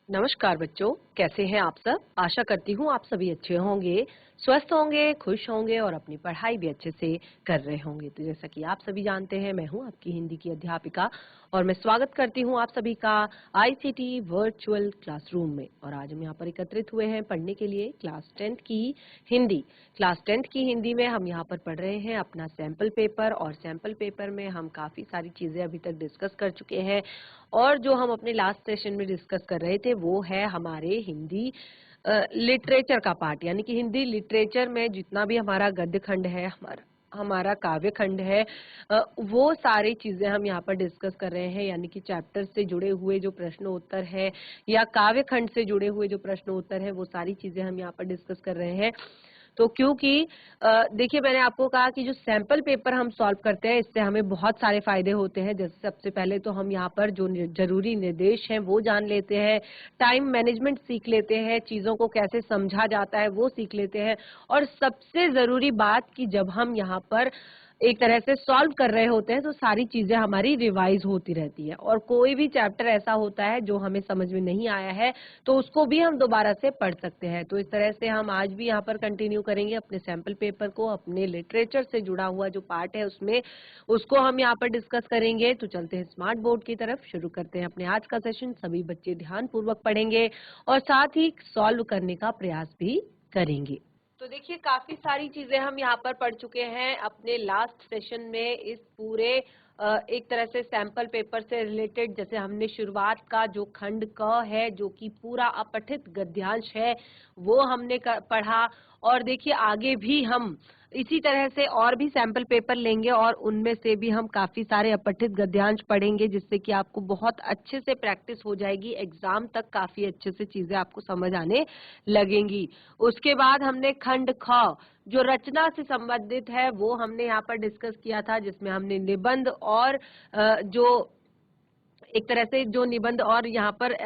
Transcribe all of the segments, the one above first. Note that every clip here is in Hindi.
नमस्कार बच्चों, कैसे हैं आप सब। आशा करती हूँ आप सभी अच्छे होंगे, स्वस्थ होंगे, खुश होंगे और अपनी पढ़ाई भी अच्छे से कर रहे होंगे। तो जैसा कि आप सभी जानते हैं, मैं हूँ आपकी हिंदी की अध्यापिका और मैं स्वागत करती हूँ आप सभी का आईसीटी वर्चुअल क्लासरूम में। और आज हम यहाँ पर एकत्रित हुए हैं पढ़ने के लिए क्लास 10th की हिंदी। क्लास 10th की हिंदी में हम यहाँ पर पढ़ रहे हैं अपना सैंपल पेपर, और सैंपल पेपर में हम काफी सारी चीजें अभी तक डिस्कस कर चुके हैं। और जो हम अपने लास्ट सेशन में डिस्कस कर रहे थे वो है हमारे हिंदी लिटरेचर का पार्ट, यानी कि हिंदी लिटरेचर में जितना भी हमारा गद्य खंड है, हमारा हमारा काव्य खंड है, वो सारी चीजें हम यहाँ पर डिस्कस कर रहे हैं। यानी कि चैप्टर से जुड़े हुए जो प्रश्न उत्तर है या काव्य खंड से जुड़े हुए जो प्रश्न उत्तर है, वो सारी चीजें हम यहाँ पर डिस्कस कर रहे हैं। तो क्योंकि देखिए, मैंने आपको कहा कि जो सैंपल पेपर हम सॉल्व करते हैं इससे हमें बहुत सारे फायदे होते हैं। जैसे सबसे पहले तो हम यहाँ पर जो जरूरी निर्देश हैं वो जान लेते हैं, टाइम मैनेजमेंट सीख लेते हैं, चीजों को कैसे समझा जाता है वो सीख लेते हैं। और सबसे जरूरी बात कि जब हम यहाँ पर एक तरह से सॉल्व कर रहे होते हैं तो सारी चीजें हमारी रिवाइज होती रहती है। और कोई भी चैप्टर ऐसा होता है जो हमें समझ में नहीं आया है तो उसको भी हम दोबारा से पढ़ सकते हैं। तो इस तरह से हम आज भी यहाँ पर कंटिन्यू करेंगे अपने सैंपल पेपर को, अपने लिटरेचर से जुड़ा हुआ जो पार्ट है उसमें उसको हम यहाँ पर डिस्कस करेंगे। तो चलते हैं स्मार्ट बोर्ड की तरफ, शुरू करते हैं अपने आज का सेशन। सभी बच्चे ध्यान पूर्वक पढ़ेंगे और साथ ही सॉल्व करने का प्रयास भी करेंगे। तो देखिए, काफी सारी चीजें हम यहाँ पर पढ़ चुके हैं अपने लास्ट सेशन में। इस पूरे एक तरह से सैंपल पेपर से रिलेटेड, जैसे हमने शुरुआत का जो खंड क है जो कि पूरा अपठित गद्यांश है वो हमने पढ़ा। और देखिए, आगे भी हम इसी तरह से और भी सैंपल पेपर लेंगे और उनमें से भी हम काफी सारे अपठित गद्यांश पढ़ेंगे, जिससे कि आपको बहुत अच्छे से प्रैक्टिस हो जाएगी। एग्जाम तक काफी अच्छे से चीजें आपको समझ आने लगेंगी। उसके बाद हमने खंड ख जो रचना से संबंधित है वो हमने यहाँ पर डिस्कस किया था, जिसमें हमने निबंध और जो एक तरह से जो निबंध और यहाँ पर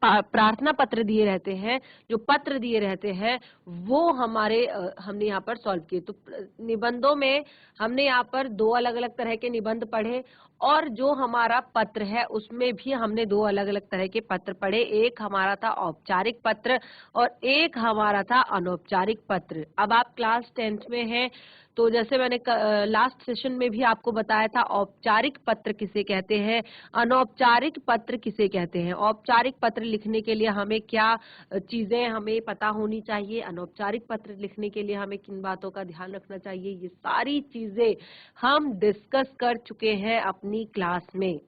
प्रार्थना पत्र दिए रहते हैं, जो पत्र दिए रहते हैं वो हमारे हमने यहाँ पर सॉल्व किए। तो निबंधों में हमने यहाँ पर दो अलग अलग तरह के निबंध पढ़े, और जो हमारा पत्र है उसमें भी हमने दो अलग अलग तरह के पत्र पढ़े। एक हमारा था औपचारिक पत्र और एक हमारा था अनौपचारिक पत्र। अब आप क्लास 10th में हैं, तो जैसे मैंने लास्ट सेशन में भी आपको बताया था औपचारिक पत्र किसे कहते हैं, अनौपचारिक पत्र किसे कहते हैं। औपचारिक पत्र लिखने के लिए हमें क्या चीजें हमें पता होनी चाहिए, अनौपचारिक पत्र लिखने के लिए हमें किन बातों का ध्यान रखना चाहिए, ये सारी चीजें हम डिस्कस कर चुके हैं अपनी क्लास में।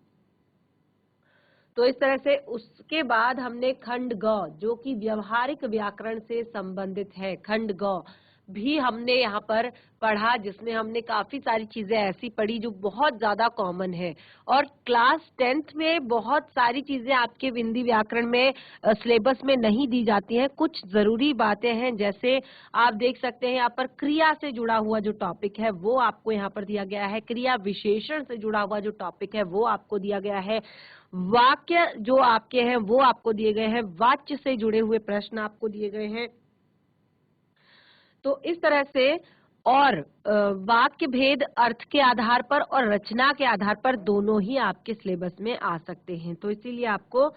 तो इस तरह से उसके बाद हमने खंड ग जो कि व्यवहारिक व्याकरण से संबंधित है, खंड ग भी हमने यहाँ पर पढ़ा, जिसमें हमने काफी सारी चीजें ऐसी पढ़ी जो बहुत ज्यादा कॉमन है। और क्लास 10th में बहुत सारी चीजें आपके हिंदी व्याकरण में सिलेबस में नहीं दी जाती हैं। कुछ जरूरी बातें हैं, जैसे आप देख सकते हैं यहाँ पर क्रिया से जुड़ा हुआ जो टॉपिक है वो आपको यहाँ पर दिया गया है, क्रिया विशेषण से जुड़ा हुआ जो टॉपिक है वो आपको दिया गया है, वाक्य जो आपके हैं वो आपको दिए गए हैं, वाच्य से जुड़े हुए प्रश्न आपको दिए गए हैं। तो इस तरह से, और वाक्य भेद अर्थ के आधार पर और रचना के आधार पर दोनों ही आपके सिलेबस में आ सकते हैं। तो इसीलिए आपको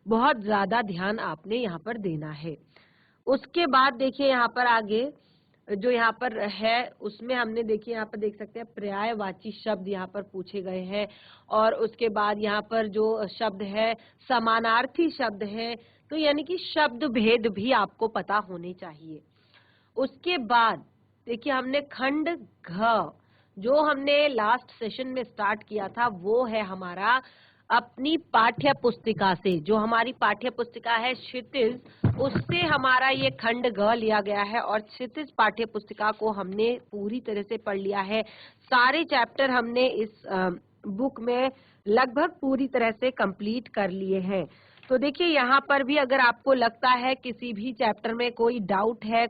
बहुत ज्यादा ध्यान आपने यहाँ पर देना है। उसके बाद देखिए यहाँ पर आगे जो यहाँ पर है उसमें हमने देखिए यहाँ पर देख सकते हैं पर्यायवाची शब्द यहाँ पर पूछे गए हैं। और उसके बाद यहाँ पर जो शब्द है समानार्थी शब्द है, तो यानी कि शब्द भेद भी आपको पता होने चाहिए। उसके बाद देखिए हमने खंड घ जो हमने लास्ट सेशन में स्टार्ट किया था वो है हमारा अपनी पाठ्य पुस्तिका से, जो हमारी पाठ्य पुस्तिका है क्षितिज, उससे हमारा ये खंड ग लिया गया है। और क्षितिज पाठ्य पुस्तिका को हमने पूरी तरह से पढ़ लिया है। सारे चैप्टर हमने इस बुक में लगभग पूरी तरह से कंप्लीट कर लिए हैं। तो देखिए यहाँ पर भी अगर आपको लगता है किसी भी चैप्टर में कोई डाउट है,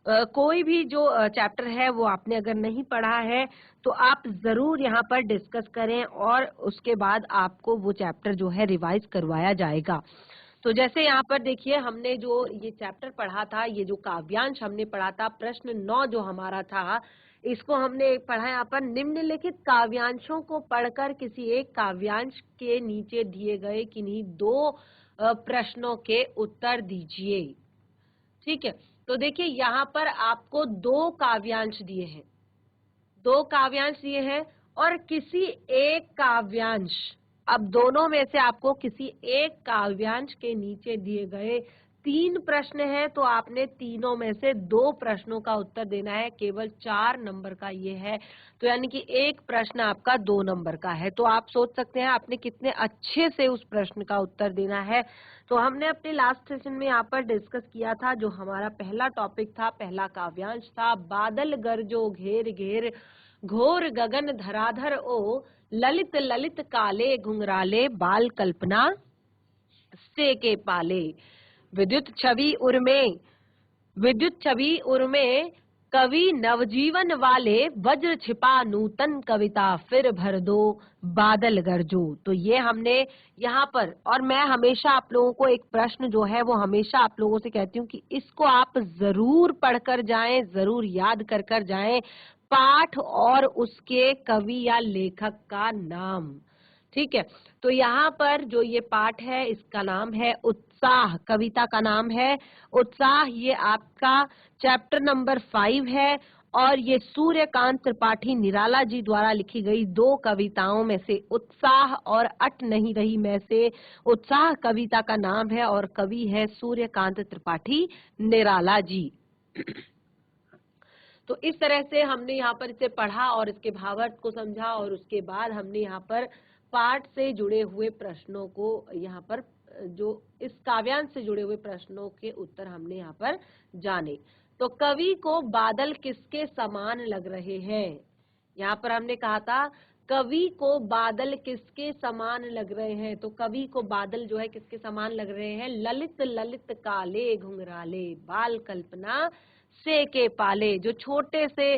कोई भी जो चैप्टर है वो आपने अगर नहीं पढ़ा है तो आप जरूर यहाँ पर डिस्कस करें और उसके बाद आपको वो चैप्टर जो है रिवाइज करवाया जाएगा। तो जैसे यहाँ पर देखिए हमने जो ये चैप्टर पढ़ा था, ये जो काव्यांश हमने पढ़ा था, प्रश्न 9 जो हमारा था इसको हमने पढ़ा यहाँ पर, निम्नलिखित काव्यांशों को पढ़कर किसी एक काव्यांश के नीचे दिए गए किन्हीं दो प्रश्नों के उत्तर दीजिए। ठीक है, तो देखिए यहाँ पर आपको दो काव्यांश दिए हैं, दो काव्यांश दिए हैं और किसी एक काव्यांश, अब दोनों में से आपको किसी एक काव्यांश के नीचे दिए गए तीन प्रश्न हैं, तो आपने तीनों में से दो प्रश्नों का उत्तर देना है। केवल 4 नंबर का ये है, तो यानी कि एक प्रश्न आपका 2 नंबर का है। तो आप सोच सकते हैं आपने कितने अच्छे से उस प्रश्न का उत्तर देना है। तो हमने अपने लास्ट सेशन में यहाँ पर डिस्कस किया था, जो हमारा पहला टॉपिक था, पहला काव्यांश था, बादल गरजो घेर घेर घोर गगन धराधर ओ, ललित ललित काले घुंघराले बाल कल्पना से के पाले। विद्युत छवि उर्मे, विद्युत छवि उर्मे कवि नवजीवन वाले, वज्र छिपा नूतन कविता फिर भर दो बादल गरजो। तो ये हमने यहाँ पर, और मैं हमेशा आप लोगों को एक प्रश्न जो है वो हमेशा आप लोगों से कहती हूँ कि इसको आप जरूर पढ़कर जाएं, जरूर याद कर कर जाएं, पाठ और उसके कवि या लेखक का नाम। ठीक है, तो यहाँ पर जो ये पाठ है इसका नाम है उत्साह, कविता का नाम है उत्साह। ये आपका चैप्टर नंबर 5 है और ये सूर्यकांत त्रिपाठी निराला जी द्वारा लिखी गई दो कविताओं में से उत्साह और अट नहीं रही में से उत्साह कविता का नाम है और कवि है सूर्यकांत त्रिपाठी निराला जी। तो इस तरह से हमने यहाँ पर इसे पढ़ा और इसके भावार्थ को समझा और उसके बाद हमने यहाँ पर पाठ से जुड़े हुए प्रश्नों को, यहाँ पर जो इस काव्यांश से जुड़े हुए प्रश्नों के उत्तर हमने यहाँ पर जाने। तो कवि को बादल किसके समान लग रहे हैं, यहाँ पर हमने कहा था कवि को बादल किसके समान लग रहे हैं, तो कवि को बादल जो है किसके समान लग रहे हैं, ललित ललित काले घुंघराले बाल कल्पना से के पाले। जो छोटे से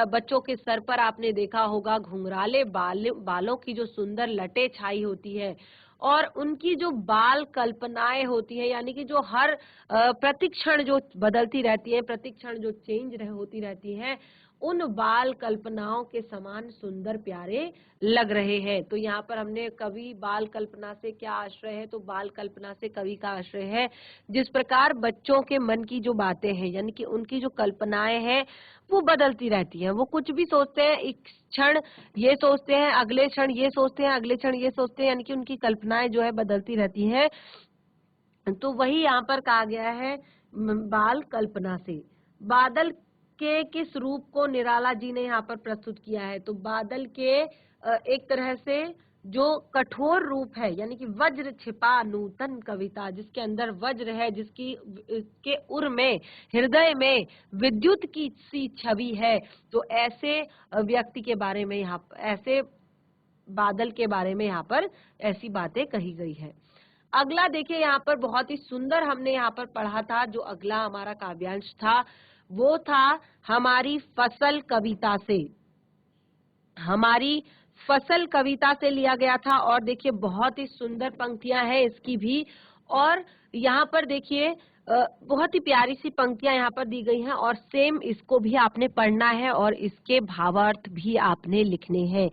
बच्चों के सर पर आपने देखा होगा घुंघराले बालों की जो सुंदर लटे छाई होती है और उनकी जो बाल कल्पनाएं होती है, यानी कि जो हर प्रतिक्षण जो बदलती रहती है, प्रतिक्षण जो चेंज होती रहती है, उन बाल कल्पनाओं के समान सुंदर प्यारे लग रहे हैं। तो यहाँ पर हमने कवि बाल कल्पना से क्या आश्रय है, तो बाल कल्पना से कवि का आश्रय है। जिस प्रकार बच्चों के मन की जो बातें हैं, यानी कि उनकी जो कल्पनाएं हैं वो बदलती रहती हैं, वो कुछ भी सोचते हैं, एक क्षण ये सोचते हैं, अगले क्षण ये सोचते हैं, अगले क्षण ये सोचते हैं, यानी कि उनकी कल्पनाएं जो है बदलती रहती हैं। तो वही यहाँ पर कहा गया है बाल कल्पना से। बादल के किस रूप को निराला जी ने यहाँ पर प्रस्तुत किया है, तो बादल के एक तरह से जो कठोर रूप है, यानी कि वज्र छिपा नूतन कविता, जिसके अंदर वज्र है, जिसकी के उर में, हृदय में विद्युत की सी छवि है, तो ऐसे व्यक्ति के बारे में यहाँ, ऐसे बादल के बारे में यहाँ पर ऐसी बातें कही गई है। अगला देखिए, यहाँ पर बहुत ही सुंदर हमने यहाँ पर पढ़ा था, जो अगला हमारा काव्यांश था वो था हमारी फसल कविता से, हमारी फसल कविता से लिया गया था। और देखिए बहुत ही सुंदर पंक्तियां हैं इसकी भी, और यहाँ पर देखिए बहुत ही प्यारी सी पंक्तियां यहाँ पर दी गई हैं और सेम इसको भी आपने पढ़ना है और इसके भावार्थ भी आपने लिखने हैं।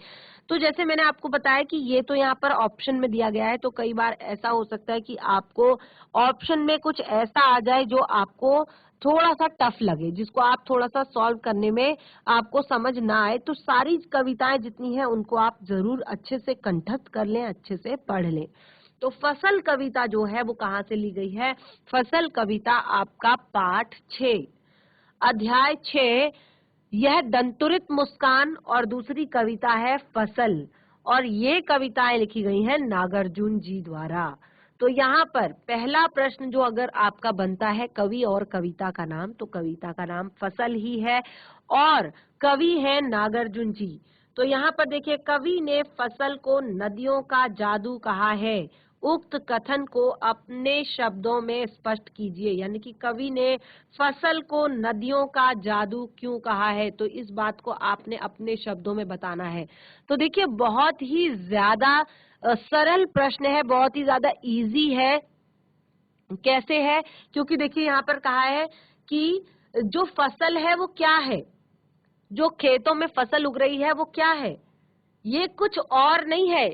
तो जैसे मैंने आपको बताया कि ये तो यहाँ पर ऑप्शन में दिया गया है, तो कई बार ऐसा हो सकता है कि आपको ऑप्शन में कुछ ऐसा आ जाए जो आपको थोड़ा सा टफ लगे, जिसको आप थोड़ा सा सॉल्व करने में आपको समझ ना आए। तो सारी कविताएं जितनी हैं उनको आप जरूर अच्छे से कंठस्थ कर लें, अच्छे से पढ़ लें। तो फसल कविता जो है वो कहाँ से ली गई है, फसल कविता आपका पाठ 6 अध्याय 6, यह दंतुरित मुस्कान और दूसरी कविता है फसल, और ये कविताएं लिखी गई हैं नागार्जुन जी द्वारा। तो यहाँ पर पहला प्रश्न जो अगर आपका बनता है कवि और कविता का नाम, तो कविता का नाम फसल ही है और कवि है नागार्जुन जी। तो यहाँ पर देखिए, कवि ने फसल को नदियों का जादू कहा है, उक्त कथन को अपने शब्दों में स्पष्ट कीजिए। यानी कि कवि ने फसल को नदियों का जादू क्यों कहा है, तो इस बात को आपने अपने शब्दों में बताना है। तो देखिए बहुत ही ज्यादा सरल प्रश्न है, बहुत ही ज्यादा इजी है। कैसे है, क्योंकि देखिए यहाँ पर कहा है कि जो फसल है वो क्या है, जो खेतों में फसल उग रही है वो क्या है? ये कुछ और नहीं है,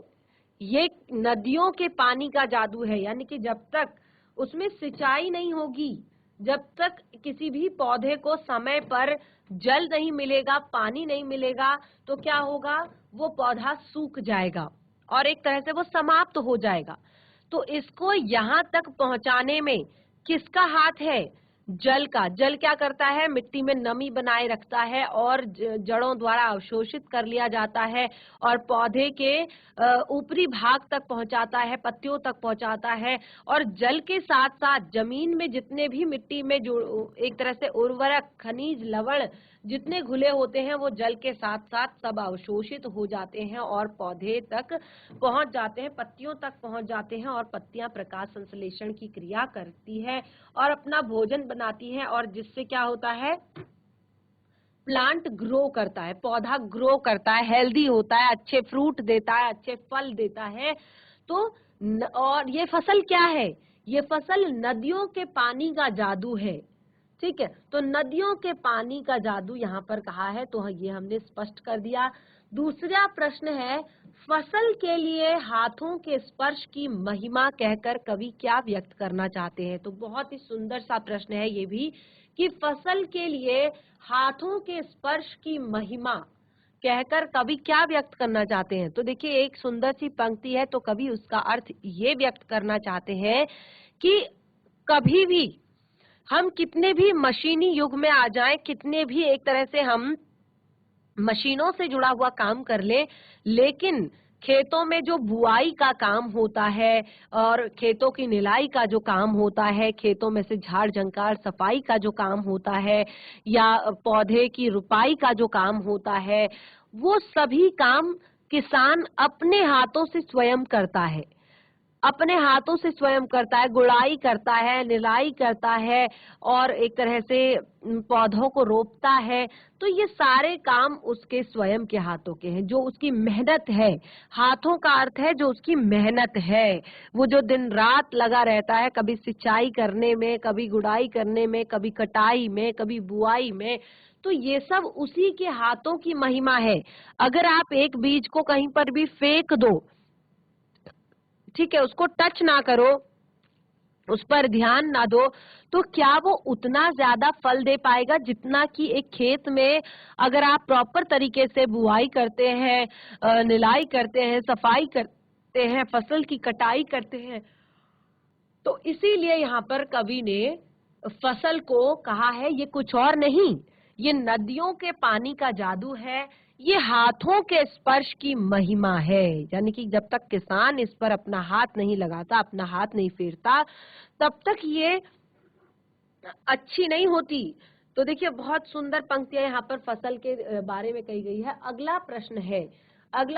ये नदियों के पानी का जादू है। यानी कि जब तक उसमें सिंचाई नहीं होगी, जब तक किसी भी पौधे को समय पर जल नहीं मिलेगा, पानी नहीं मिलेगा, तो क्या होगा? वो पौधा सूख जाएगा और एक तरह से वो समाप्त हो जाएगा। तो इसको यहाँ तक पहुंचाने में किसका हाथ है? जल का। जल क्या करता है? मिट्टी में नमी बनाए रखता है और जड़ों द्वारा अवशोषित कर लिया जाता है और पौधे के ऊपरी भाग तक पहुंचाता है, पत्तियों तक पहुंचाता है। और जल के साथ साथ जमीन में जितने भी मिट्टी में जो एक तरह से उर्वरक, खनिज, लवण जितने घुले होते हैं वो जल के साथ साथ सब अवशोषित हो जाते हैं और पौधे तक पहुंच जाते हैं, पत्तियों तक पहुंच जाते हैं और पत्तियां प्रकाश संश्लेषण की क्रिया करती है और अपना भोजन बनाती है और जिससे क्या होता है? प्लांट ग्रो करता है, पौधा ग्रो करता है, हेल्दी होता है, अच्छे फ्रूट देता है, अच्छे फल देता है। तो और ये फसल क्या है? ये फसल नदियों के पानी का जादू है। ठीक है, तो नदियों के पानी का जादू यहाँ पर कहा है, तो ये हमने स्पष्ट कर दिया। दूसरा प्रश्न है, फसल के लिए हाथों के स्पर्श की महिमा कहकर कवि क्या व्यक्त करना चाहते हैं? तो बहुत ही सुंदर सा प्रश्न है ये भी, कि फसल के लिए हाथों के स्पर्श की महिमा कहकर कवि क्या व्यक्त करना चाहते हैं? तो देखिए, एक सुंदर सी पंक्ति है, तो कवि उसका अर्थ ये व्यक्त करना चाहते हैं कि कभी भी हम कितने भी मशीनी युग में आ जाएं, कितने भी एक तरह से हम मशीनों से जुड़ा हुआ काम कर ले, लेकिन खेतों में जो बुआई का काम होता है और खेतों की निलाई का जो काम होता है, खेतों में से झाड़ झंकार सफाई का जो काम होता है या पौधे की रुपाई का जो काम होता है, वो सभी काम किसान अपने हाथों से स्वयं करता है, अपने हाथों से स्वयं करता है, गुड़ाई करता है, निराई करता है और एक तरह से पौधों को रोपता है। तो ये सारे काम उसके स्वयं के हाथों के हैं, जो उसकी मेहनत है। हाथों का अर्थ है जो उसकी मेहनत है, वो जो दिन रात लगा रहता है, कभी सिंचाई करने में, कभी गुड़ाई करने में, कभी कटाई में, कभी बुआई में। तो ये सब उसी के हाथों की महिमा है। अगर आप एक बीज को कहीं पर भी फेंक दो, ठीक है, उसको टच ना करो, उस पर ध्यान ना दो, तो क्या वो उतना ज्यादा फल दे पाएगा जितना कि एक खेत में अगर आप प्रॉपर तरीके से बुआई करते हैं, निलाई करते हैं, सफाई करते हैं, फसल की कटाई करते हैं। तो इसीलिए यहाँ पर कवि ने फसल को कहा है ये कुछ और नहीं, ये नदियों के पानी का जादू है, ये हाथों के स्पर्श की महिमा है। यानी कि जब तक किसान इस पर अपना हाथ नहीं लगाता, अपना हाथ नहीं फेरता, तब तक ये अच्छी नहीं होती। तो देखिए, बहुत सुंदर पंक्तियां यहाँ पर फसल के बारे में कही गई है। अगला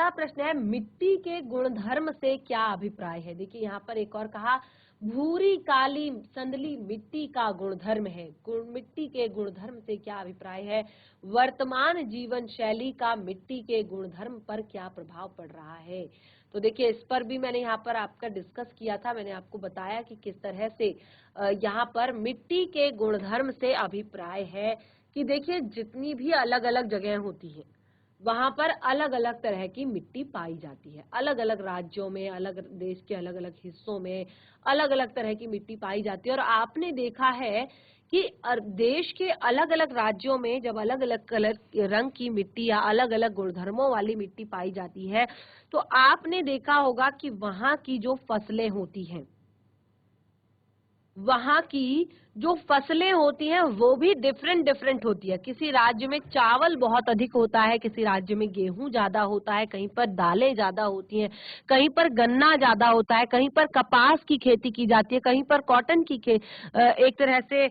प्रश्न है मिट्टी के गुणधर्म से क्या अभिप्राय है? देखिए, यहाँ पर एक और कहा, भूरी काली संदली मिट्टी का गुणधर्म है। मिट्टी के गुणधर्म से क्या अभिप्राय है? वर्तमान जीवन शैली का मिट्टी के गुणधर्म पर क्या प्रभाव पड़ रहा है? तो देखिए, इस पर भी मैंने यहाँ पर आपका डिस्कस किया था, मैंने आपको बताया कि किस तरह से यहाँ पर मिट्टी के गुणधर्म से अभिप्राय है कि देखिए, जितनी भी अलग अलग जगह होती है वहां पर अलग अलग तरह की मिट्टी पाई जाती है, अलग अलग राज्यों में, अलग देश के अलग अलग हिस्सों में अलग अलग तरह की मिट्टी पाई जाती है। और आपने देखा है कि देश के अलग अलग राज्यों में जब अलग अलग कलर रंग की मिट्टी या अलग अलग गुणधर्मों वाली मिट्टी पाई जाती है, तो आपने देखा होगा कि वहां की जो फसलें होती हैं, वहां की जो फसलें होती हैं वो भी डिफरेंट डिफरेंट होती है। किसी राज्य में चावल बहुत अधिक होता है, किसी राज्य में गेहूं ज्यादा होता है, कहीं पर दालें ज्यादा होती हैं, कहीं पर गन्ना ज्यादा होता है, कहीं पर कपास की खेती की जाती है, कहीं पर कॉटन की एक तरह से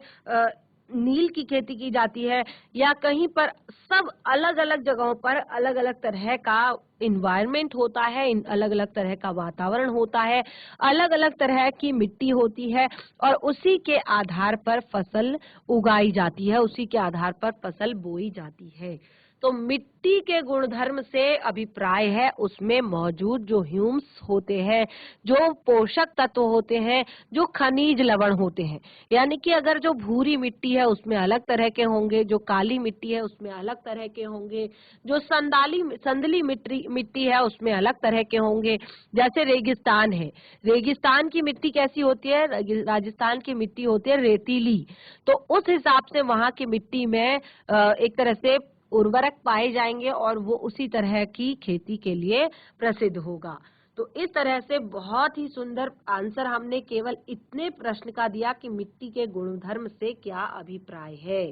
नील की खेती की जाती है, या कहीं पर सब अलग अलग जगहों पर अलग अलग तरह का इन्वायरमेंट होता है, अलग अलग तरह का वातावरण होता है, अलग अलग तरह की मिट्टी होती है और उसी के आधार पर फसल उगाई जाती है, उसी के आधार पर फसल बोई जाती है। तो मिट्टी के गुणधर्म से अभिप्राय है उसमें मौजूद जो ह्यूम्स होते हैं, जो पोषक तत्व होते हैं, जो खनिज लवण होते हैं। यानी कि अगर जो भूरी मिट्टी है उसमें अलग तरह के होंगे, जो काली मिट्टी है उसमें अलग तरह के होंगे, जो संदली मिट्टी है उसमें अलग तरह के होंगे। जैसे रेगिस्तान है, रेगिस्तान की मिट्टी कैसी होती है? राजस्थान की मिट्टी होती है रेतीली। तो उस हिसाब से वहां की मिट्टी में एक तरह से उर्वरक पाए जाएंगे और वो उसी तरह की खेती के लिए प्रसिद्ध होगा। तो इस तरह से बहुत ही सुंदर आंसर हमने केवल इतने प्रश्न का दिया कि मिट्टी के गुणधर्म से क्या अभिप्राय है।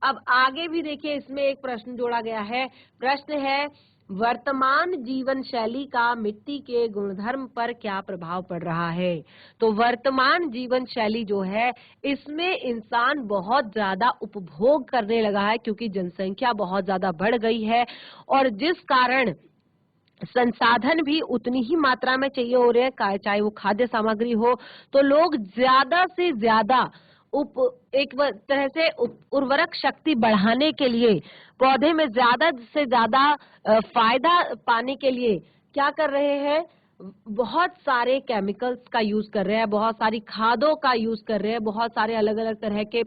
अब आगे भी देखिए, इसमें एक प्रश्न जोड़ा गया है। प्रश्न है, वर्तमान जीवन शैली का मिट्टी के गुणधर्म पर क्या प्रभाव पड़ रहा है? तो वर्तमान जीवन शैली जो है, इसमें इंसान बहुत ज्यादा उपभोग करने लगा है, क्योंकि जनसंख्या बहुत ज्यादा बढ़ गई है और जिस कारण संसाधन भी उतनी ही मात्रा में चाहिए हो रहे हैं, चाहे वो खाद्य सामग्री हो। तो लोग ज्यादा से ज्यादा एक तरह से उर्वरक शक्ति बढ़ाने के लिए, पौधे में ज्यादा से ज्यादा फायदा पाने के लिए क्या कर रहे हैं? बहुत सारे केमिकल्स का यूज कर रहे हैं, बहुत सारी खादों का यूज कर रहे हैं, बहुत सारे अलग अलग तरह के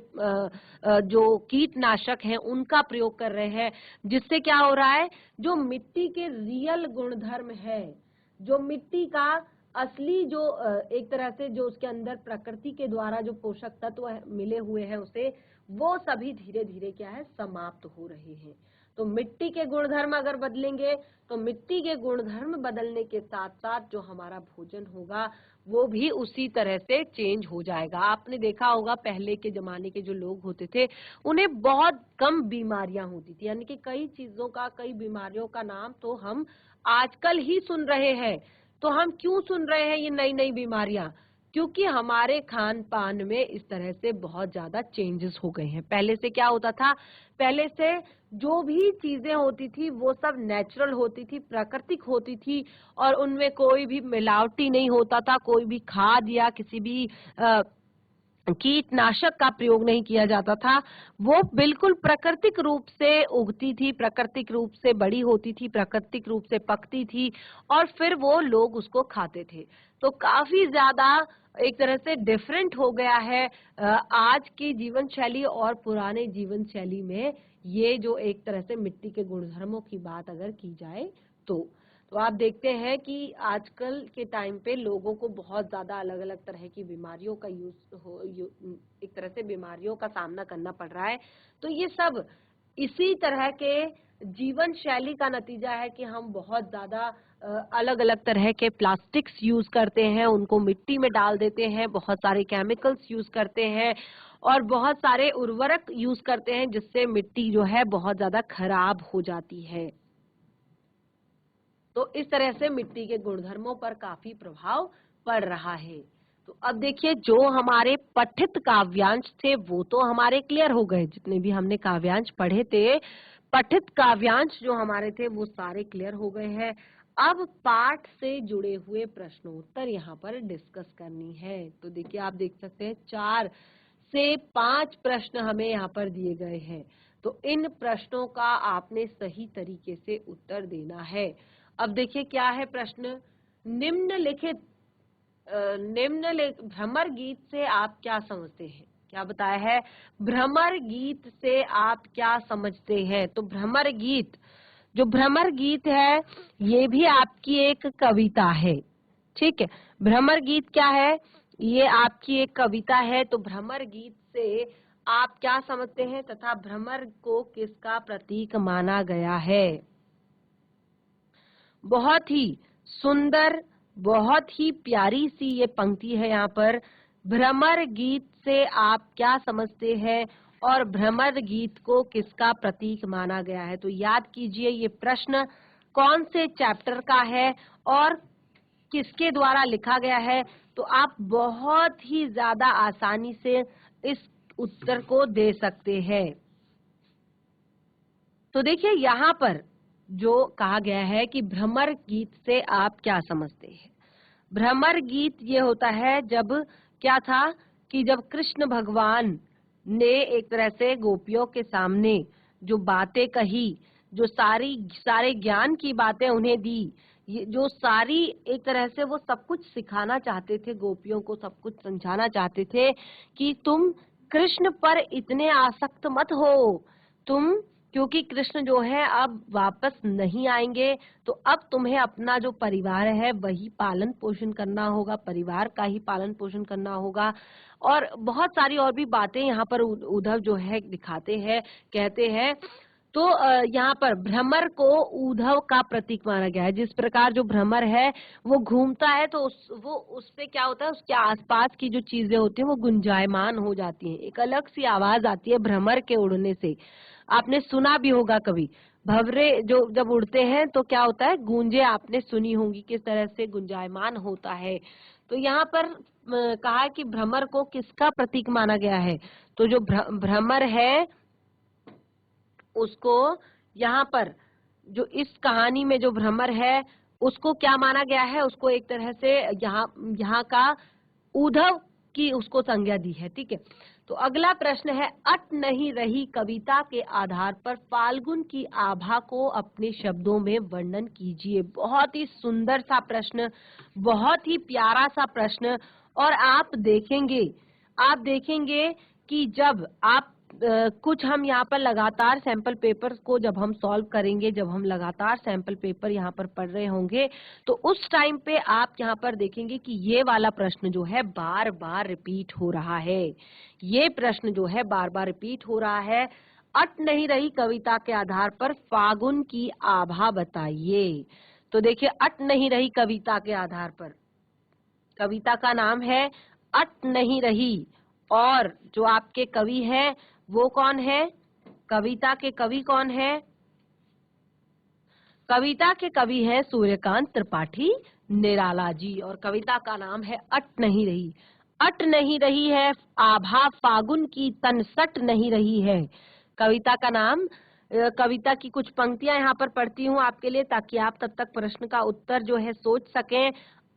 जो कीटनाशक हैं उनका प्रयोग कर रहे हैं, जिससे क्या हो रहा है? जो मिट्टी के रियल गुणधर्म है, जो मिट्टी का असली जो एक तरह से जो उसके अंदर प्रकृति के द्वारा जो पोषक तत्व मिले हुए हैं उसे, वो सभी धीरे धीरे क्या है? समाप्त हो रहे हैं। तो मिट्टी के गुणधर्म अगर बदलेंगे तो मिट्टी के गुणधर्म बदलने के साथ साथ जो हमारा भोजन होगा वो भी उसी तरह से चेंज हो जाएगा। आपने देखा होगा पहले के जमाने के जो लोग होते थे उन्हें बहुत कम बीमारियां होती थी, यानी कि कई चीजों का, कई बीमारियों का नाम तो हम आजकल ही सुन रहे हैं। तो हम क्यों सुन रहे हैं ये नई नई बीमारियां? क्योंकि हमारे खान पान में इस तरह से बहुत ज्यादा चेंजेस हो गए हैं। पहले से क्या होता था? पहले से जो भी चीजें होती थी वो सब नेचुरल होती थी, प्राकृतिक होती थी और उनमें कोई भी मिलावटी नहीं होता था, कोई भी खाद या किसी भी कीटनाशक का प्रयोग नहीं किया जाता था। वो बिल्कुल प्राकृतिक रूप से उगती थी, प्राकृतिक रूप से बड़ी होती थी, प्राकृतिक रूप से पकती थी और फिर वो लोग उसको खाते थे। तो काफी ज्यादा एक तरह से डिफरेंट हो गया है आज की जीवन शैली और पुराने जीवन शैली में, ये जो एक तरह से मिट्टी के गुणधर्मों की बात अगर की जाए तो आप देखते हैं कि आजकल के टाइम पे लोगों को बहुत ज्यादा अलग अलग तरह की बीमारियों का एक तरह से बीमारियों का सामना करना पड़ रहा है। तो ये सब इसी तरह के जीवन शैली का नतीजा है कि हम बहुत ज्यादा अलग अलग तरह के प्लास्टिक्स यूज करते हैं, उनको मिट्टी में डाल देते हैं, बहुत सारे केमिकल्स यूज करते हैं और बहुत सारे उर्वरक यूज करते हैं, जिससे मिट्टी जो है बहुत ज्यादा खराब हो जाती है। तो इस तरह से मिट्टी के गुणधर्मों पर काफी प्रभाव पड़ रहा है। तो अब देखिए, जो हमारे पठित काव्यांश थे वो तो हमारे क्लियर हो गए, जितने भी हमने काव्यांश पढ़े थे, पठित काव्यांश जो हमारे थे वो सारे क्लियर हो गए हैं। अब पाठ से जुड़े हुए प्रश्नोत्तर यहाँ पर डिस्कस करनी है। तो देखिए, आप देख सकते हैं 4 से 5 प्रश्न हमें यहाँ पर दिए गए हैं। तो इन प्रश्नों का आपने सही तरीके से उत्तर देना है। अब देखिए क्या है प्रश्न, निम्नलिखित भ्रमर गीत से आप क्या समझते हैं? क्या बताया है? भ्रमर गीत से आप क्या समझते हैं? तो भ्रमर गीत, जो भ्रमर गीत है ये भी आपकी एक कविता है, ठीक है। भ्रमर गीत क्या है? ये आपकी एक कविता है। तो भ्रमर गीत से आप क्या समझते हैं तथा भ्रमर को किसका प्रतीक माना गया है? बहुत ही सुंदर, बहुत ही प्यारी सी ये पंक्ति है यहाँ पर। भ्रमर गीत से आप क्या समझते हैं और भ्रमर गीत को किसका प्रतीक माना गया है? तो याद कीजिए ये प्रश्न कौन से चैप्टर का है और किसके द्वारा लिखा गया है। तो आप बहुत ही ज्यादा आसानी से इस उत्तर को दे सकते हैं। तो देखिए यहाँ पर जो कहा गया है कि भ्रमर गीत से आप क्या समझते हैं। भ्रमर गीत ये होता है जब क्या था कि जब कृष्ण भगवान ने एक तरह से गोपियों के सामने जो बातें कही, जो सारे ज्ञान की बातें उन्हें दी, ये जो सारी एक तरह से वो सब कुछ सिखाना चाहते थे, गोपियों को सब कुछ समझाना चाहते थे कि तुम कृष्ण पर इतने आसक्त मत हो, तुम, क्योंकि कृष्ण जो है अब वापस नहीं आएंगे, तो अब तुम्हें अपना जो परिवार है वही पालन पोषण करना होगा, परिवार का ही पालन पोषण करना होगा। और बहुत सारी और भी बातें यहाँ पर उद्धव जो है दिखाते हैं, कहते हैं। तो यहाँ पर भ्रमर को उद्धव का प्रतीक माना गया है। जिस प्रकार जो भ्रमर है वो घूमता है तो वो उससे क्या होता है, उसके आसपास की जो चीजें होती हैं वो गुंजायमान हो जाती हैं, एक अलग सी आवाज आती है भ्रमर के उड़ने से। आपने सुना भी होगा कभी, भंवरे जो जब उड़ते हैं तो क्या होता है, गूंजे आपने सुनी होंगी, किस तरह से गुंजायमान होता है। तो यहाँ पर कहा कि भ्रमर को किसका प्रतीक माना गया है, तो जो भ्रमर है उसको यहाँ पर जो इस कहानी में जो भ्रमर है उसको क्या माना गया है, उसको एक तरह से यहाँ का उद्धव की उसको संज्ञा दी है। ठीक है, तो अगला प्रश्न है, अट नहीं रही कविता के आधार पर फाल्गुन की आभा को अपने शब्दों में वर्णन कीजिए। बहुत ही सुंदर सा प्रश्न, बहुत ही प्यारा सा प्रश्न। और आप देखेंगे कि जब आप कुछ हम यहाँ पर लगातार सैंपल पेपर को जब हम सॉल्व करेंगे, जब हम लगातार सैंपल पेपर यहाँ पर पढ़ रहे होंगे, तो उस टाइम पे आप यहाँ पर देखेंगे कि ये वाला प्रश्न जो है बार बार रिपीट हो रहा है। ये प्रश्न जो है बार बार रिपीट हो रहा है। अट नहीं रही कविता के आधार पर फागुन की आभा बताइए। तो देखिए, अट नहीं रही कविता के आधार पर, कविता का नाम है अट नहीं रही, और जो आपके कवि हैं वो कौन है, कविता के कवि कौन है, कविता के कवि है सूर्यकांत त्रिपाठी निराला जी, और कविता का नाम है अट नहीं रही। अट नहीं रही है आभा फागुन की तन सट नहीं रही है। कविता का नाम, कविता की कुछ पंक्तियां यहाँ पर पढ़ती हूँ आपके लिए, ताकि आप तब तक प्रश्न का उत्तर जो है सोच सकें।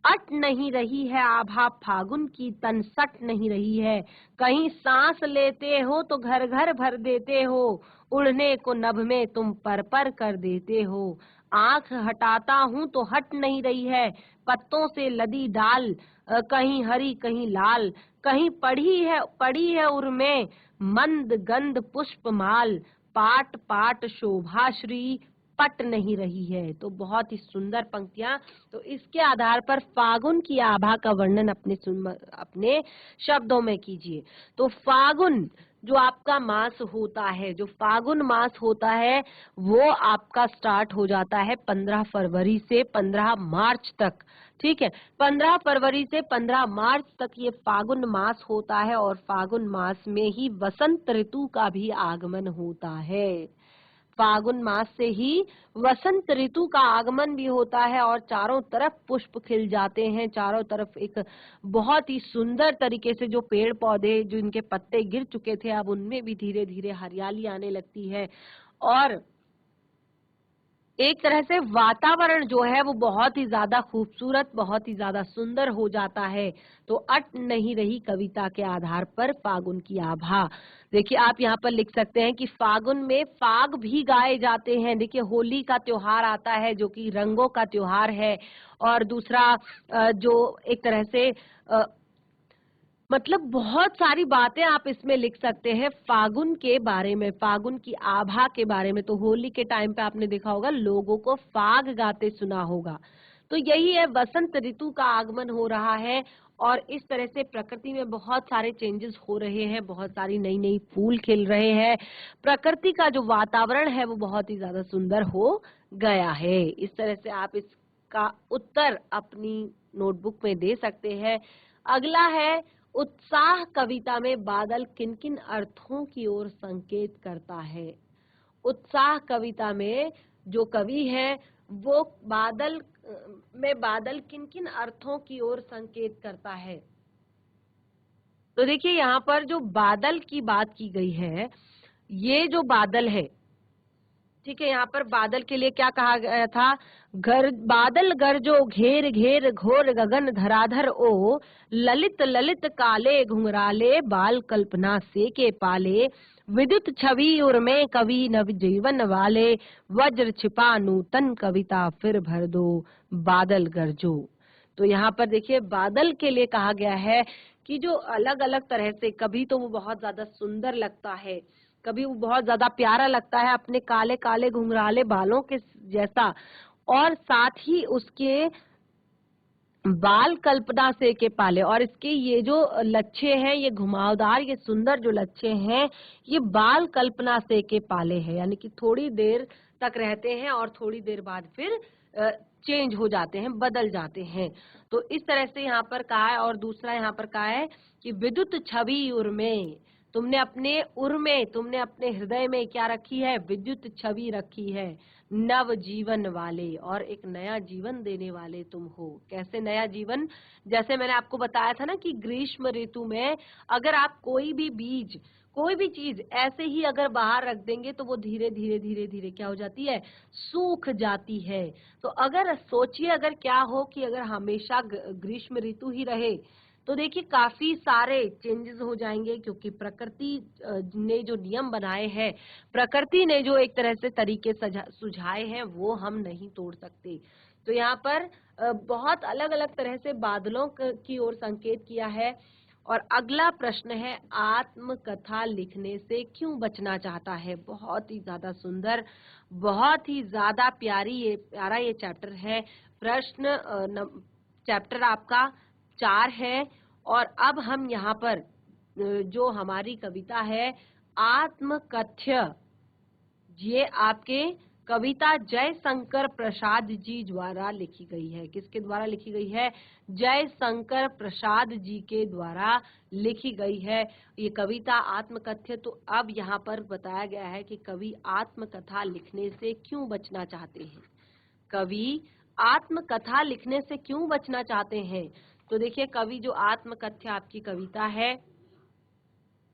अट नहीं रही है आभा फागुन की तन सट नहीं रही है, कहीं सांस लेते हो तो घर घर भर देते हो, उड़ने को नभ में तुम पर कर देते हो, आंख हटाता हूँ तो हट नहीं रही है, पत्तों से लदी डाल, कहीं हरी कहीं लाल, कहीं पड़ी है उर्मे मंद गंध पुष्प माल, पाट पाट शोभाश्री पट नहीं रही है। तो बहुत ही सुंदर पंक्तियां। तो इसके आधार पर फागुन की आभा का वर्णन अपने शब्दों में कीजिए। तो फागुन जो आपका मास होता है, जो फागुन मास होता है, वो आपका स्टार्ट हो जाता है 15 फरवरी से 15 मार्च तक। ठीक है, 15 फरवरी से 15 मार्च तक ये फागुन मास होता है, और फागुन मास में ही वसंत ऋतु का भी आगमन होता है। फागुन मास से ही वसंत ऋतु का आगमन भी होता है, और चारों तरफ पुष्प खिल जाते हैं, चारों तरफ एक बहुत ही सुंदर तरीके से जो पेड़ पौधे जो इनके पत्ते गिर चुके थे, अब उनमें भी धीरे धीरे हरियाली आने लगती है, और एक तरह से वातावरण जो है वो बहुत ही ज्यादा खूबसूरत, बहुत ही ज्यादा सुंदर हो जाता है। तो अट नहीं रही कविता के आधार पर फागुन की आभा। देखिए, आप यहाँ पर लिख सकते हैं कि फागुन में फाग भी गाए जाते हैं। देखिए, होली का त्योहार आता है जो कि रंगों का त्योहार है, और दूसरा जो एक तरह से मतलब बहुत सारी बातें आप इसमें लिख सकते हैं फागुन के बारे में, फागुन की आभा के बारे में। तो होली के टाइम पे आपने देखा होगा लोगों को फाग गाते सुना होगा। तो यही है, वसंत ऋतु का आगमन हो रहा है, और इस तरह से प्रकृति में बहुत सारे चेंजेस हो रहे हैं, बहुत सारी नई नई फूल खिल रहे हैं, प्रकृति का जो वातावरण है वो बहुत ही ज्यादा सुंदर हो गया है। इस तरह से आप इसका उत्तर अपनी नोटबुक में दे सकते हैं। अगला है, उत्साह कविता में बादल किन किन अर्थों की ओर संकेत करता है। उत्साह कविता में जो कवि है वो बादल किन किन अर्थों की ओर संकेत करता है। तो देखिए, यहाँ पर जो बादल की बात की गई है, ये जो बादल है, ठीक है, यहाँ पर बादल के लिए क्या कहा गया था, बादल गरजो घेर घेर घोर गगन धराधर ओ, ललित ललित काले घुंघराले बाल कल्पना से के पाले, विद्युत छवि उर्मे कवि नव जीवन वाले, वज्र छिपा नूतन कविता फिर भर दो, बादल गरजो। तो यहाँ पर देखिए बादल के लिए कहा गया है कि जो अलग अलग तरह से, कभी तो वो बहुत ज्यादा सुंदर लगता है, कभी वो बहुत ज्यादा प्यारा लगता है अपने काले काले घुंघराले बालों के जैसा, और साथ ही उसके बाल कल्पना से के पाले, और इसके ये जो लच्छे हैं, ये घुमावदार, ये सुंदर जो लच्छे हैं, ये बाल कल्पना से के पाले हैं, यानी कि थोड़ी देर तक रहते हैं और थोड़ी देर बाद फिर चेंज हो जाते हैं, बदल जाते हैं। तो इस तरह से यहाँ पर कहा है। और दूसरा यहाँ पर कहा है कि विद्युत छवि उर्मे, तुमने अपने उर्मे, तुमने अपने हृदय में क्या रखी है, विद्युत छवि रखी है, नव जीवन वाले, और एक नया जीवन देने वाले तुम हो। कैसे नया जीवन? जैसे मैंने आपको बताया था ना कि ग्रीष्म ऋतु में अगर आप कोई भी बीज, कोई भी चीज ऐसे ही अगर बाहर रख देंगे तो वो धीरे धीरे धीरे धीरे क्या हो जाती है, सूख जाती है। तो अगर सोचिए, अगर क्या हो कि अगर हमेशा ग्रीष्म ऋतु ही रहे तो देखिए काफी सारे चेंजेस हो जाएंगे, क्योंकि प्रकृति ने जो नियम बनाए हैं, प्रकृति ने जो एक तरह से तरीके सुझाए हैं, वो हम नहीं तोड़ सकते। तो यहाँ पर बहुत अलग अलग तरह से बादलों की ओर संकेत किया है। और अगला प्रश्न है, आत्मकथा लिखने से क्यों बचना चाहता है। बहुत ही ज्यादा सुंदर, बहुत ही ज्यादा प्यारा ये चैप्टर है। प्रश्न चैप्टर आपका 4 है। और अब हम यहाँ पर जो हमारी कविता है आत्मकथ्य, ये आपके कविता जयशंकर प्रसाद जी द्वारा लिखी गई है। किसके द्वारा लिखी गई है? जयशंकर प्रसाद जी के द्वारा लिखी गई है ये कविता आत्मकथ्य। तो अब यहाँ पर बताया गया है कि कवि आत्मकथा लिखने से क्यों बचना चाहते हैं। कवि आत्मकथा लिखने से क्यों बचना चाहते हैं? तो देखिए, कवि जो आत्मकथ्य आपकी कविता है,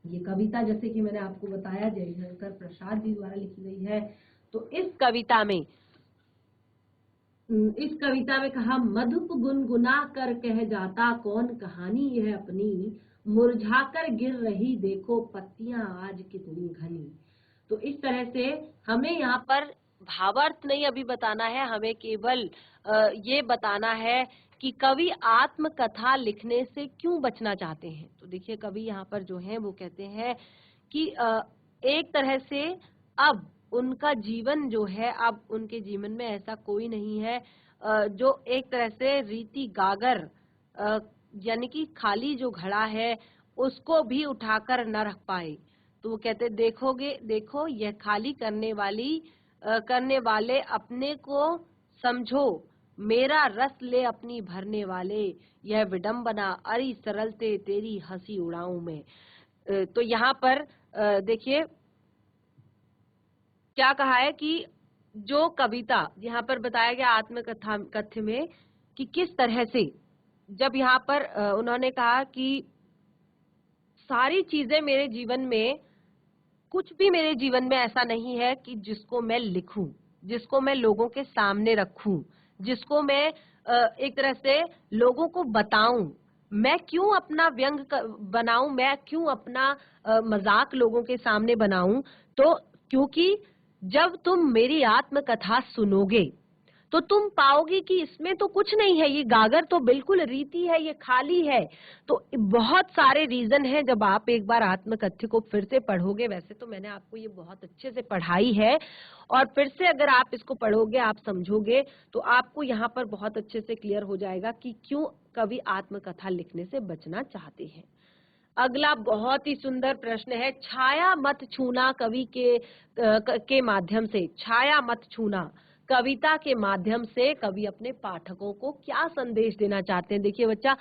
ये कविता जैसे कि मैंने आपको बताया जयशंकर प्रसाद जी द्वारा लिखी गई है। तो इस कविता में कहा, मधुप गुनगुना कर कह जाता कौन कहानी यह अपनी, मुरझाकर गिर रही देखो पत्तियां आज कितनी घनी। तो इस तरह से हमें यहाँ पर भावार्थ नहीं अभी बताना है, हमें केवल ये बताना है कि कवि आत्मकथा लिखने से क्यों बचना चाहते हैं। तो देखिए, कवि यहाँ पर जो है वो कहते हैं कि एक तरह से अब उनका जीवन जो है, अब उनके जीवन में ऐसा कोई नहीं है जो एक तरह से रीति गागर, यानी कि खाली जो घड़ा है उसको भी उठाकर न रख पाए। तो वो कहते, देखो यह खाली करने वाले अपने को समझो, मेरा रस ले अपनी भरने वाले, यह विडंबना अरि सरलते तेरी हंसी उड़ाऊं मैं। तो यहाँ पर देखिए क्या कहा है कि जो कविता यहाँ पर बताया गया आत्मकथा कथ्य में कि किस तरह से, जब यहाँ पर उन्होंने कहा कि सारी चीजें मेरे जीवन में, कुछ भी मेरे जीवन में ऐसा नहीं है कि जिसको मैं लिखूं, जिसको मैं लोगों के सामने रखूं, जिसको मैं एक तरह से लोगों को बताऊं। मैं क्यों अपना व्यंग बनाऊं, मैं क्यों अपना मजाक लोगों के सामने बनाऊं। तो क्योंकि जब तुम मेरी आत्मकथा सुनोगे तो तुम पाओगे कि इसमें तो कुछ नहीं है, ये गागर तो बिल्कुल रीति है, ये खाली है। तो बहुत सारे रीजन है। जब आप एक बार आत्मकथ्य को फिर से पढ़ोगे, वैसे तो मैंने आपको ये बहुत अच्छे से पढ़ाई है, और फिर से अगर आप इसको पढ़ोगे, आप समझोगे, तो आपको यहाँ पर बहुत अच्छे से क्लियर हो जाएगा कि क्यों कवि आत्मकथा लिखने से बचना चाहते हैं। अगला बहुत ही सुंदर प्रश्न है, छाया मत छूना कवि के माध्यम से। छाया मत छूना, कविता के माध्यम से कवि अपने पाठकों को क्या संदेश देना चाहते हैं। देखिए बच्चा,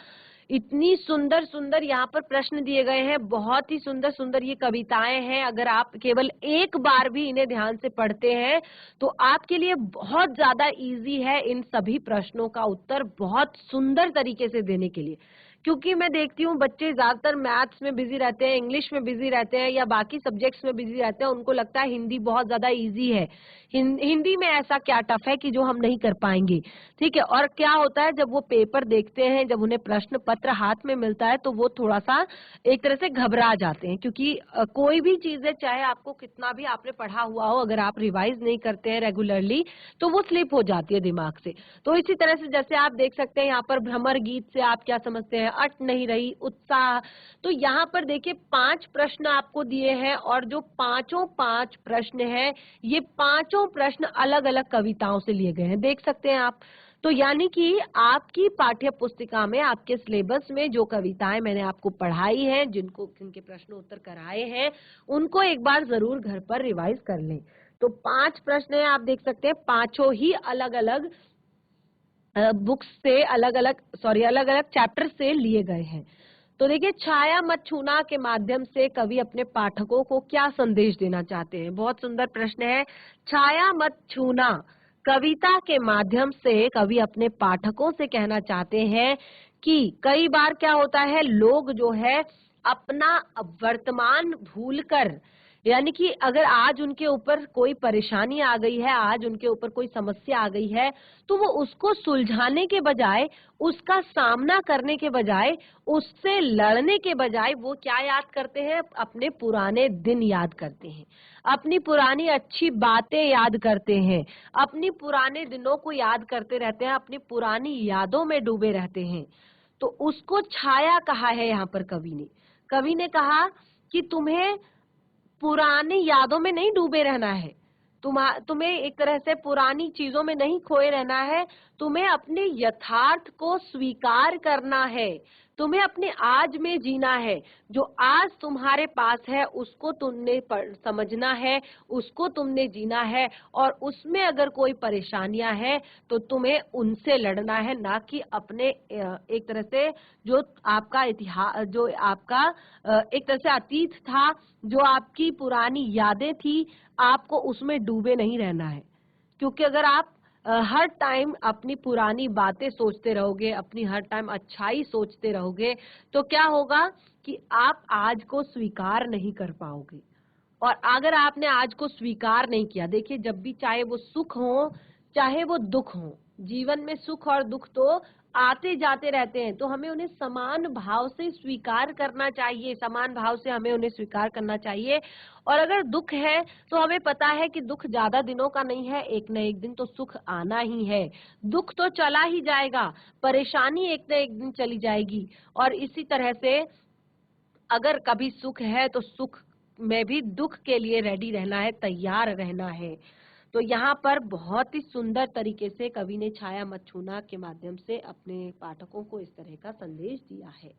इतनी सुंदर सुंदर यहाँ पर प्रश्न दिए गए हैं, बहुत ही सुंदर सुंदर ये कविताएं हैं। अगर आप केवल एक बार भी इन्हें ध्यान से पढ़ते हैं तो आपके लिए बहुत ज्यादा इजी है इन सभी प्रश्नों का उत्तर बहुत सुंदर तरीके से देने के लिए। क्योंकि मैं देखती हूँ बच्चे ज्यादातर मैथ्स में बिजी रहते हैं, इंग्लिश में बिजी रहते हैं, या बाकी सब्जेक्ट्स में बिजी रहते हैं। उनको लगता है हिंदी बहुत ज्यादा इजी है, हिंदी में ऐसा क्या टफ है कि जो हम नहीं कर पाएंगे। ठीक है। और क्या होता है, जब वो पेपर देखते हैं, जब उन्हें प्रश्न पत्र पत्र हाथ में मिलता है तो वो थोड़ा सा एक तरह से घबरा जाते हैं, क्योंकि कोई भी चीज है, चाहे आपको कितना भी आपने पढ़ा हुआ हो, अगर आप रिवाइज नहीं करते हैं रेगुलरली तो वो स्लिप हो जाती है दिमाग से। तो इसी तरह से जैसे आप देख सकते हैं यहाँ पर भ्रमर गीत से आप क्या समझते हैं, अट नहीं रही उत्साह। तो यहाँ पर देखिए 5 प्रश्न आपको दिए हैं और जो पांचों 5 प्रश्न हैं, ये पांचों प्रश्न अलग अलग कविताओं से लिए गए हैं, देख सकते हैं आप। तो यानी कि आपकी पाठ्य पुस्तिका में, आपके सिलेबस में जो कविताएं मैंने आपको पढ़ाई हैं, जिनके प्रश्न उत्तर कराए हैं, उनको एक बार जरूर घर पर रिवाइज कर लें। तो 5 प्रश्न है, आप देख सकते हैं, पांचों ही अलग अलग बुक्स से, अलग अलग चैप्टर से लिए गए हैं। तो देखिए, छाया मत छूना के माध्यम से कवि अपने पाठकों को क्या संदेश देना चाहते हैं। बहुत सुंदर प्रश्न है। छाया मत छूना कविता के माध्यम से कवि अपने पाठकों से कहना चाहते हैं कि कई बार क्या होता है, लोग जो है अपना वर्तमान भूलकर, यानी कि अगर आज उनके ऊपर कोई परेशानी आ गई है, आज उनके ऊपर कोई समस्या आ गई है, तो वो उसको सुलझाने के बजाय, उसका सामना करने के बजाय, उससे लड़ने के बजाय वो क्या याद करते हैं, अपने पुराने दिन याद करते हैं, अपनी पुरानी अच्छी बातें याद करते हैं, अपनी पुराने दिनों को याद करते रहते हैं, अपनी पुरानी यादों में डूबे रहते हैं। तो उसको छाया कहा है यहाँ पर कवि ने। कवि ने कहा कि तुम्हें पुरानी यादों में नहीं डूबे रहना है, तुम्हें एक तरह से पुरानी चीजों में नहीं खोए रहना है, तुम्हें अपने यथार्थ को स्वीकार करना है, तुम्हें अपने आज में जीना है। जो आज तुम्हारे पास है उसको तुमने समझना है, उसको तुमने जीना है, और उसमें अगर कोई परेशानियां हैं तो तुम्हें उनसे लड़ना है, ना कि अपने एक तरह से जो आपका इतिहास, जो आपका एक तरह से अतीत था, जो आपकी पुरानी यादें थी, आपको उसमें डूबे नहीं रहना है। क्योंकि अगर आप हर टाइम अपनी पुरानी बातें सोचते रहोगे, अपनी हर टाइम अच्छाई सोचते रहोगे, तो क्या होगा कि आप आज को स्वीकार नहीं कर पाओगे। और अगर आपने आज को स्वीकार नहीं किया, देखिए जब भी, चाहे वो सुख हो चाहे वो दुख हो, जीवन में सुख और दुख तो आते जाते रहते हैं, तो हमें उन्हें समान भाव से स्वीकार करना चाहिए, समान भाव से हमें उन्हें स्वीकार करना चाहिए। और अगर दुख है तो हमें पता है कि दुख ज्यादा दिनों का नहीं है, एक न एक दिन तो सुख आना ही है, दुख तो चला ही जाएगा, परेशानी एक न एक दिन चली जाएगी। और इसी तरह से अगर कभी सुख है तो सुख में भी दुख के लिए रेडी रहना है, तैयार रहना है। तो यहाँ पर बहुत ही सुंदर तरीके से कवि ने छाया मत छूना के माध्यम से अपने पाठकों को इस तरह का संदेश दिया है।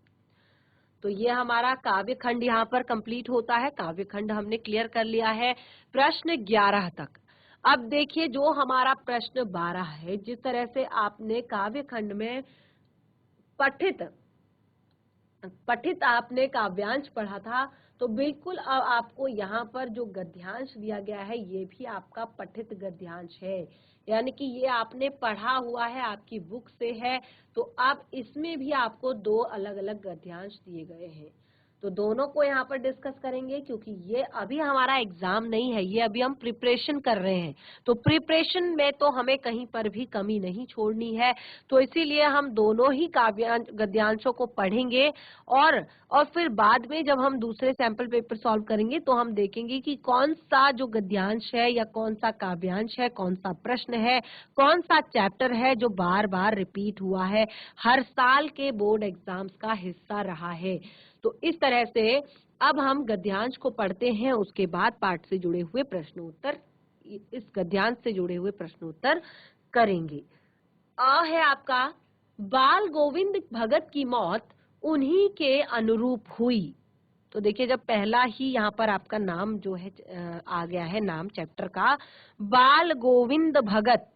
तो ये हमारा काव्य खंड यहाँ पर कंप्लीट होता है। काव्य खंड हमने क्लियर कर लिया है प्रश्न 11 तक। अब देखिए जो हमारा प्रश्न 12 है, जिस तरह से आपने काव्य खंड में पठित आपने काव्यांश पढ़ा था, तो बिल्कुल अब आपको यहाँ पर जो गद्यांश दिया गया है, ये भी आपका पठित गद्यांश है, यानी कि ये आपने पढ़ा हुआ है, आपकी बुक से है। तो अब इसमें भी आपको 2 अलग अलग गद्यांश दिए गए हैं, तो दोनों को यहाँ पर डिस्कस करेंगे, क्योंकि ये अभी हमारा एग्जाम नहीं है, ये अभी हम प्रिपरेशन कर रहे हैं। तो प्रिपरेशन में तो हमें कहीं पर भी कमी नहीं छोड़नी है, तो इसीलिए हम दोनों ही काव्यांश गद्यांशों को पढ़ेंगे। और फिर बाद में जब हम दूसरे सैंपल पेपर सॉल्व करेंगे तो हम देखेंगे कि कौन सा जो गद्यांश है या कौन सा काव्यांश है, कौन सा प्रश्न है, कौन सा चैप्टर है जो बार बार रिपीट हुआ है, हर साल के बोर्ड एग्जाम्स का हिस्सा रहा है। तो इस तरह से अब हम गद्यांश को पढ़ते हैं, उसके बाद पाठ से जुड़े हुए प्रश्नोत्तर, इस गद्यांश से जुड़े हुए प्रश्नोत्तर करेंगे। है आपका, बाल गोविंद भगत की मौत उन्हीं के अनुरूप हुई। तो देखिए जब पहला ही यहाँ पर आपका नाम जो है आ गया है, नाम चैप्टर का बाल गोविंद भगत,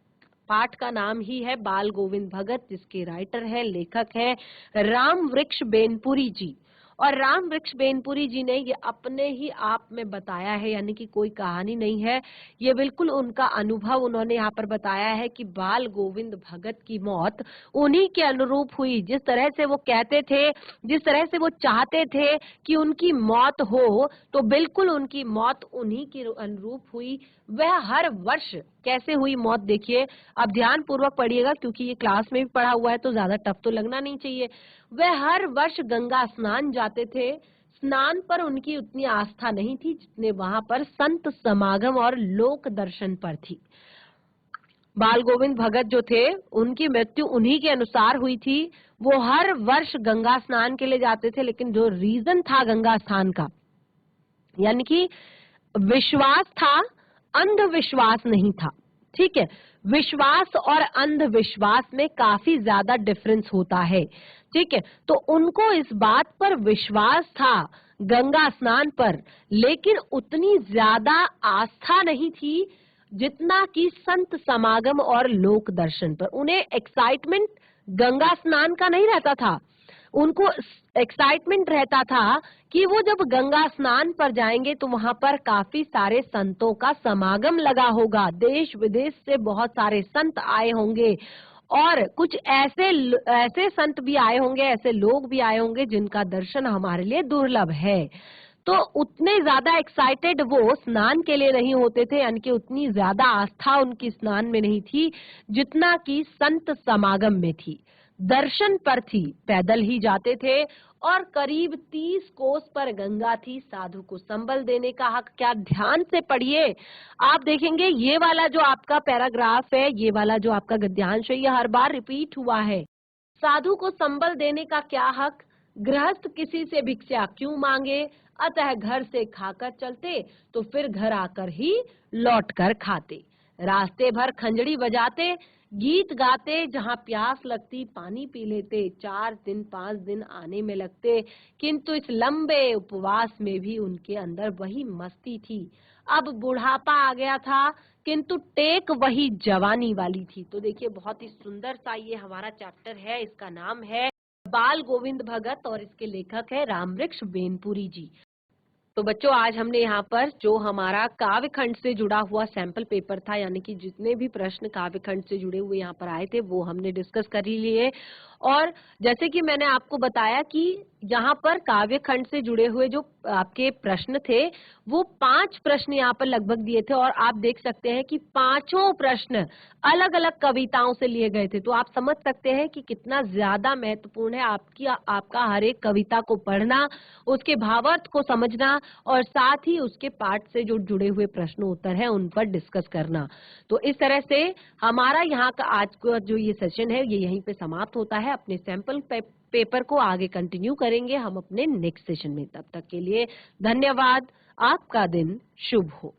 पाठ का नाम ही है बाल गोविंद भगत, जिसके राइटर है, लेखक है राम वृक्ष बेनपुरी जी। और राम वृक्ष बेनपुरी जी ने ये अपने ही आप में बताया है, यानी कि कोई कहानी नहीं है, ये बिल्कुल उनका अनुभव उन्होंने यहाँ पर बताया है कि बाल गोविंद भगत की मौत उन्हीं के अनुरूप हुई। जिस तरह से वो कहते थे, जिस तरह से वो चाहते थे कि उनकी मौत हो, तो बिल्कुल उनकी मौत उन्हीं के अनुरूप हुई। वह हर वर्ष कैसे हुई मौत, देखिए अब ध्यान पूर्वक पढ़िएगा, क्योंकि ये क्लास में भी पढ़ा हुआ है तो ज्यादा टफ तो लगना नहीं चाहिए। वह हर वर्ष गंगा स्नान जाते थे। स्नान पर उनकी उतनी आस्था नहीं थी जितने वहां पर संत समागम और लोक दर्शन पर थी। बाल गोविंद भगत जो थे, उनकी मृत्यु उन्हीं के अनुसार हुई थी। वो हर वर्ष गंगा स्नान के लिए जाते थे, लेकिन जो रीजन था गंगा स्नान का, यानी कि विश्वास था, अंधविश्वास नहीं था। ठीक है, विश्वास और अंधविश्वास में काफी ज्यादा डिफरेंस होता है। ठीक है, तो उनको इस बात पर विश्वास था गंगा स्नान पर, लेकिन उतनी ज्यादा आस्था नहीं थी जितना कि संत समागम और लोक दर्शन पर। उन्हें एक्साइटमेंट गंगा स्नान का नहीं रहता था, उनको एक्साइटमेंट रहता था कि वो जब गंगा स्नान पर जाएंगे तो वहां पर काफी सारे संतों का समागम लगा होगा, देश विदेश से बहुत सारे संत आए होंगे और कुछ ऐसे संत भी आए होंगे, ऐसे लोग भी आए होंगे जिनका दर्शन हमारे लिए दुर्लभ है। तो उतने ज्यादा एक्साइटेड वो स्नान के लिए नहीं होते थे, यानी कि उतनी ज्यादा आस्था उनकी स्नान में नहीं थी जितना कि संत समागम में थी, दर्शन पर थी। पैदल ही जाते थे और करीब 30 कोस पर गंगा थी। साधु को संबल देने का हक, क्या ध्यान से पढ़िए, आप देखेंगे ये वाला जो आपका पैराग्राफ है, ये वाला जो आपका गद्यांश है, ये हर बार रिपीट हुआ है। साधु को संबल देने का क्या हक, गृहस्थ किसी से भिक्षा क्यों मांगे, अतः घर से खाकर चलते तो फिर घर आकर ही लौट कर खाते। रास्ते भर खंजड़ी बजाते, गीत गाते, जहाँ प्यास लगती पानी पी लेते। 4 दिन 5 दिन आने में लगते, किंतु इस लंबे उपवास में भी उनके अंदर वही मस्ती थी। अब बुढ़ापा आ गया था, किंतु टेक वही जवानी वाली थी। तो देखिए, बहुत ही सुंदर सा ये हमारा चैप्टर है, इसका नाम है बाल गोविंद भगत और इसके लेखक है रामवृक्ष बेनपुरी जी। तो बच्चों, आज हमने यहाँ पर जो हमारा काव्य खंड से जुड़ा हुआ सैंपल पेपर था, यानी कि जितने भी प्रश्न काव्य खंड से जुड़े हुए यहाँ पर आए थे, वो हमने डिस्कस कर ही लिए। और जैसे कि मैंने आपको बताया कि यहाँ पर काव्य खंड से जुड़े हुए जो आपके प्रश्न थे, वो 5 प्रश्न यहाँ पर लगभग दिए थे और आप देख सकते हैं कि पांचों प्रश्न अलग अलग कविताओं से लिए गए थे। तो आप समझ सकते हैं कि कितना ज्यादा महत्वपूर्ण है आपका हर एक कविता को पढ़ना, उसके भावार्थ को समझना और साथ ही उसके पाठ से जो जुड़े हुए प्रश्न उत्तर हैं उन पर डिस्कस करना। तो इस तरह से हमारा यहाँ का आज का जो ये सेशन है, ये यहीं पे समाप्त होता है। अपने सैंपल पेपर को आगे कंटिन्यू करेंगे हम अपने नेक्स्ट सेशन में। तब तक के लिए धन्यवाद। आपका दिन शुभ हो।